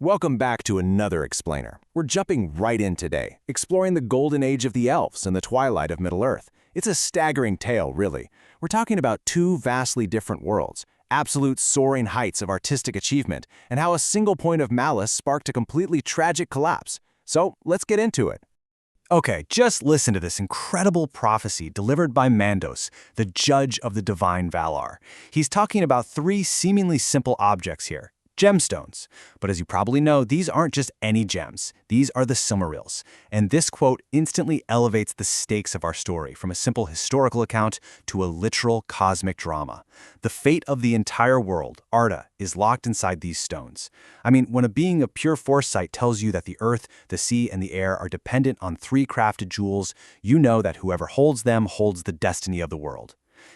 Welcome back to another explainer. We're jumping right in today, exploring the golden age of the Elves and the Twilight of Middle-earth. It's a staggering tale, really. We're talking about two vastly different worlds, absolute soaring heights of artistic achievement, and how a single point of malice sparked a completely tragic collapse. So, let's get into it. Okay, just listen to this incredible prophecy delivered by Mandos, the judge of the divine Valar. He's talking about three seemingly simple objects here. Gemstones. But as you probably know, these aren't just any gems. These are the Silmarils. And this quote instantly elevates the stakes of our story from a simple historical account to a literal cosmic drama. The fate of the entire world, Arda, is locked inside these stones. I mean, when a being of pure foresight tells you that the earth, the sea, and the air are dependent on three crafted jewels, you know that whoever holds them holds the destiny of the world.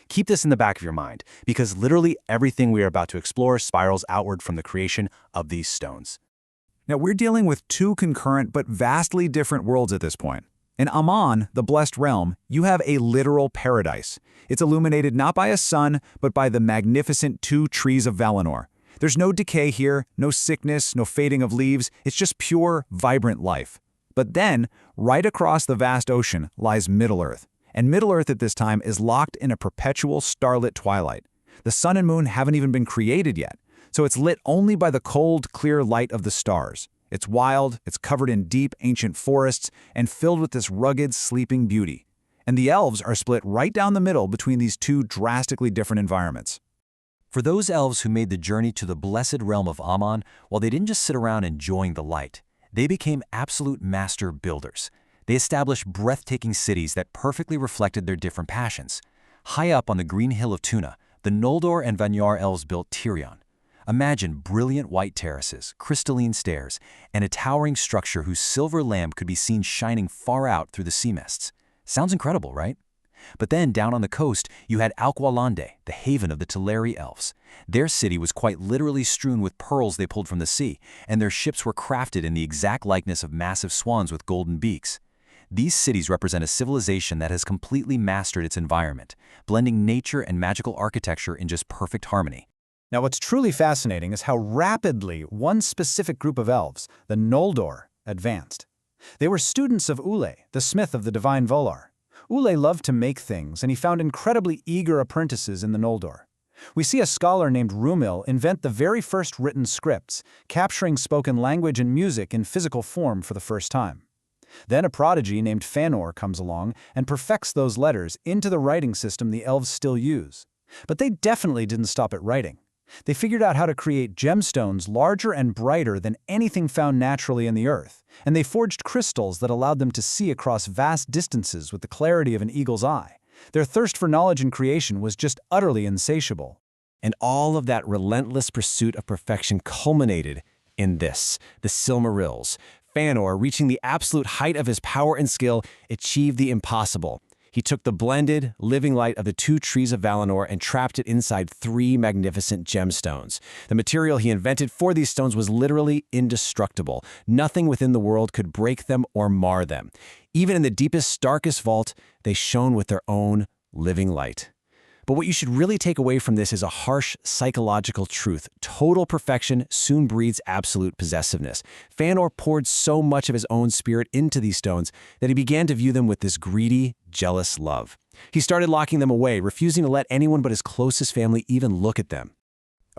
Keep this in the back of your mind, because literally everything we are about to explore spirals outward from the creation of these stones. Now, we're dealing with two concurrent but vastly different worlds at this point. In Aman, the blessed realm, you have a literal paradise. It's illuminated not by a sun, but by the magnificent Two Trees of Valinor. There's no decay here, no sickness, no fading of leaves. It's just pure, vibrant life. But then, right across the vast ocean lies Middle-earth. And Middle-earth at this time is locked in a perpetual starlit twilight. The sun and moon haven't even been created yet, so it's lit only by the cold, clear light of the stars. It's wild, it's covered in deep, ancient forests, and filled with this rugged, sleeping beauty. And the elves are split right down the middle between these two drastically different environments. For those elves who made the journey to the blessed realm of Aman, while they didn't just sit around enjoying the light, they became absolute master builders. They established breathtaking cities that perfectly reflected their different passions. High up on the green hill of Túna, the Noldor and Fëanor elves built Tirion. Imagine brilliant white terraces, crystalline stairs, and a towering structure whose silver lamp could be seen shining far out through the sea mists. Sounds incredible, right? But then down on the coast, you had Alqualondë, the haven of the Telperion elves. Their city was quite literally strewn with pearls they pulled from the sea, and their ships were crafted in the exact likeness of massive swans with golden beaks. These cities represent a civilization that has completely mastered its environment, blending nature and magical architecture in just perfect harmony. Now, what's truly fascinating is how rapidly one specific group of elves, the Noldor, advanced. They were students of Aulë, the smith of the divine Valar. Aulë loved to make things, and he found incredibly eager apprentices in the Noldor. We see a scholar named Rúmil invent the very first written scripts, capturing spoken language and music in physical form for the first time. Then a prodigy named Fëanor comes along and perfects those letters into the writing system the elves still use. But they definitely didn't stop at writing. They figured out how to create gemstones larger and brighter than anything found naturally in the earth, and they forged crystals that allowed them to see across vast distances with the clarity of an eagle's eye. Their thirst for knowledge and creation was just utterly insatiable. And all of that relentless pursuit of perfection culminated in this, the Silmarils. Fëanor, reaching the absolute height of his power and skill, achieved the impossible. He took the blended, living light of the Two Trees of Valinor and trapped it inside three magnificent gemstones. The material he invented for these stones was literally indestructible. Nothing within the world could break them or mar them. Even in the deepest, darkest vault, they shone with their own living light. But what you should really take away from this is a harsh psychological truth. Total perfection soon breeds absolute possessiveness. Fëanor poured so much of his own spirit into these stones that he began to view them with this greedy, jealous love. He started locking them away, refusing to let anyone but his closest family even look at them.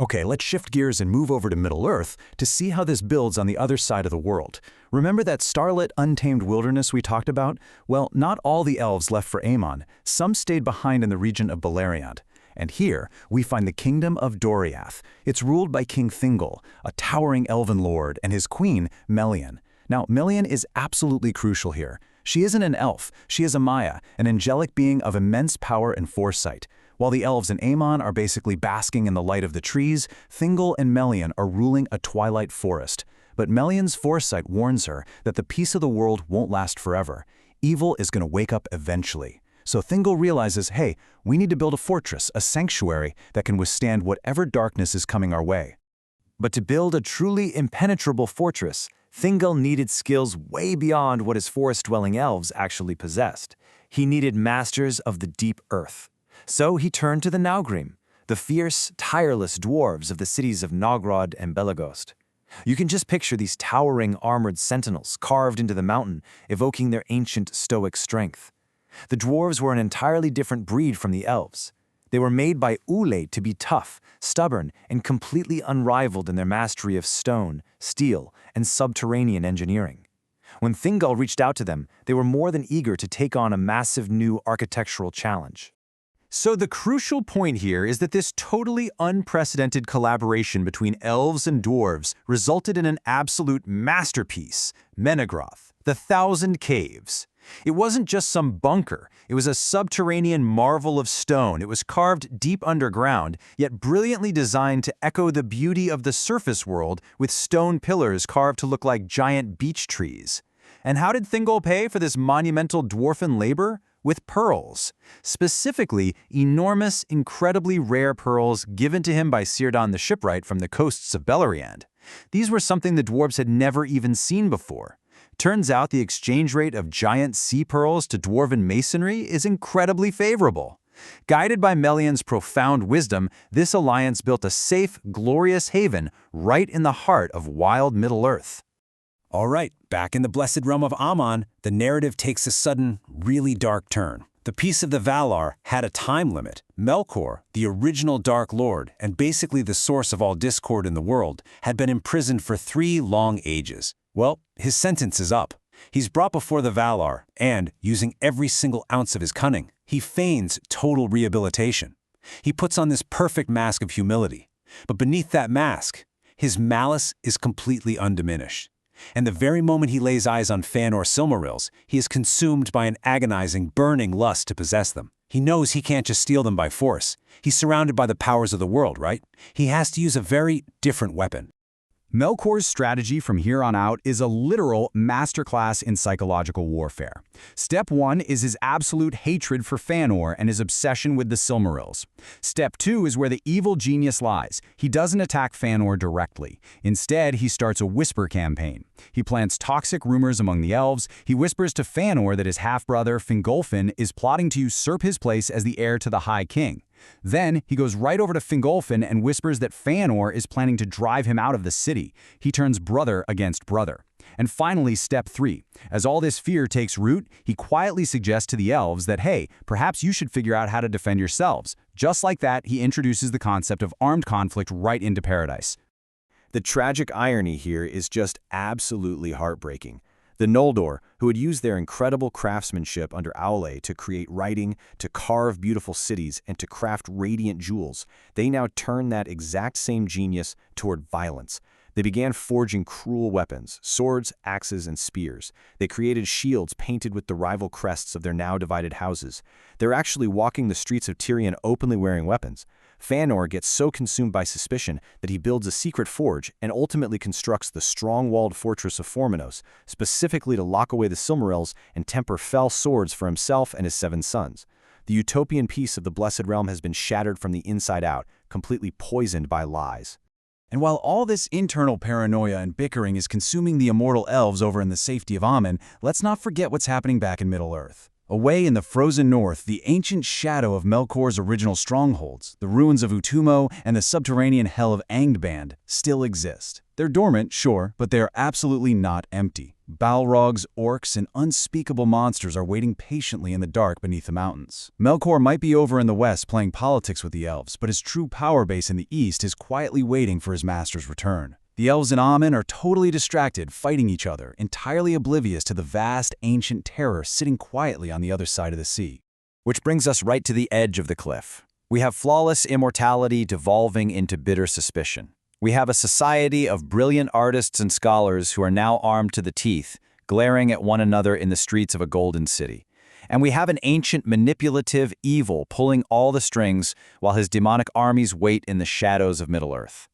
Okay, let's shift gears and move over to Middle-earth to see how this builds on the other side of the world. Remember that starlit, untamed wilderness we talked about? Well, not all the elves left for Aman. Some stayed behind in the region of Beleriand. And here, we find the kingdom of Doriath. It's ruled by King Thingol, a towering elven lord, and his queen, Melian. Now, Melian is absolutely crucial here. She isn't an elf, she is a Maya, an angelic being of immense power and foresight. While the elves in Aman are basically basking in the light of the trees, Thingol and Melian are ruling a twilight forest. But Melian's foresight warns her that the peace of the world won't last forever. Evil is going to wake up eventually. So Thingol realizes, hey, we need to build a fortress, a sanctuary that can withstand whatever darkness is coming our way. But to build a truly impenetrable fortress, Thingol needed skills way beyond what his forest-dwelling elves actually possessed. He needed masters of the deep earth. So he turned to the Naugrim, the fierce, tireless dwarves of the cities of Nogrod and Belagost. You can just picture these towering armored sentinels carved into the mountain, evoking their ancient stoic strength. The dwarves were an entirely different breed from the elves. They were made by Aulë to be tough, stubborn, and completely unrivaled in their mastery of stone, steel, and subterranean engineering. When Thingol reached out to them, they were more than eager to take on a massive new architectural challenge. So the crucial point here is that this totally unprecedented collaboration between elves and dwarves resulted in an absolute masterpiece, Menegroth, the Thousand Caves. It wasn't just some bunker, it was a subterranean marvel of stone. It was carved deep underground, yet brilliantly designed to echo the beauty of the surface world with stone pillars carved to look like giant beech trees. And how did Thingol pay for this monumental dwarfen labor? With pearls. Specifically, enormous, incredibly rare pearls given to him by Círdan the shipwright from the coasts of Beleriand. These were something the dwarves had never even seen before. Turns out the exchange rate of giant sea pearls to dwarven masonry is incredibly favorable. Guided by Melian's profound wisdom, this alliance built a safe, glorious haven right in the heart of wild Middle-earth. All right, back in the blessed realm of Aman, the narrative takes a sudden, really dark turn. The Peace of the Valar had a time limit. Melkor, the original Dark Lord, and basically the source of all discord in the world, had been imprisoned for 3 long ages. Well, his sentence is up. He's brought before the Valar, and, using every single ounce of his cunning, he feigns total rehabilitation. He puts on this perfect mask of humility. But beneath that mask, his malice is completely undiminished. And the very moment he lays eyes on Fëanor Silmarils, he is consumed by an agonizing, burning lust to possess them. He knows he can't just steal them by force. He's surrounded by the powers of the world, right? He has to use a very different weapon. Melkor's strategy from here on out is a literal masterclass in psychological warfare. Step 1 is his absolute hatred for Fëanor and his obsession with the Silmarils. Step 2 is where the evil genius lies. He doesn't attack Fëanor directly. Instead, he starts a whisper campaign. He plants toxic rumors among the elves. He whispers to Fëanor that his half-brother, Fingolfin, is plotting to usurp his place as the heir to the High King. Then, he goes right over to Fingolfin and whispers that Fëanor is planning to drive him out of the city. He turns brother against brother. And finally, step 3. As all this fear takes root, he quietly suggests to the elves that, hey, perhaps you should figure out how to defend yourselves. Just like that, he introduces the concept of armed conflict right into Paradise. The tragic irony here is just absolutely heartbreaking. The Noldor, who had used their incredible craftsmanship under Aulë to create writing, to carve beautiful cities, and to craft radiant jewels, they now turn that exact same genius toward violence. They began forging cruel weapons, swords, axes, and spears. They created shields painted with the rival crests of their now divided houses. They're actually walking the streets of Tirion openly wearing weapons. Fëanor gets so consumed by suspicion that he builds a secret forge and ultimately constructs the strong-walled fortress of Formenos, specifically to lock away the Silmarils and temper fell swords for himself and his 7 sons. The utopian peace of the Blessed Realm has been shattered from the inside out, completely poisoned by lies. And while all this internal paranoia and bickering is consuming the immortal elves over in the safety of Aman, let's not forget what's happening back in Middle-earth. Away in the frozen north, the ancient shadow of Melkor's original strongholds, the ruins of Utumo and the subterranean hell of Angband, still exist. They're dormant, sure, but they are absolutely not empty. Balrogs, orcs, and unspeakable monsters are waiting patiently in the dark beneath the mountains. Melkor might be over in the west playing politics with the elves, but his true power base in the east is quietly waiting for his master's return. The elves in Aman are totally distracted, fighting each other, entirely oblivious to the vast, ancient terror sitting quietly on the other side of the sea. Which brings us right to the edge of the cliff. We have flawless immortality devolving into bitter suspicion. We have a society of brilliant artists and scholars who are now armed to the teeth, glaring at one another in the streets of a golden city. And we have an ancient manipulative evil pulling all the strings while his demonic armies wait in the shadows of Middle-earth.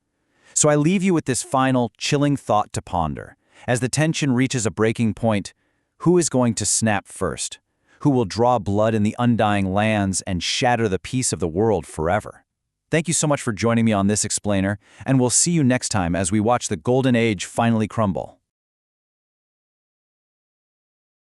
So I leave you with this final, chilling thought to ponder. As the tension reaches a breaking point, who is going to snap first? Who will draw blood in the undying lands and shatter the peace of the world forever? Thank you so much for joining me on this explainer, and we'll see you next time as we watch the Golden Age finally crumble.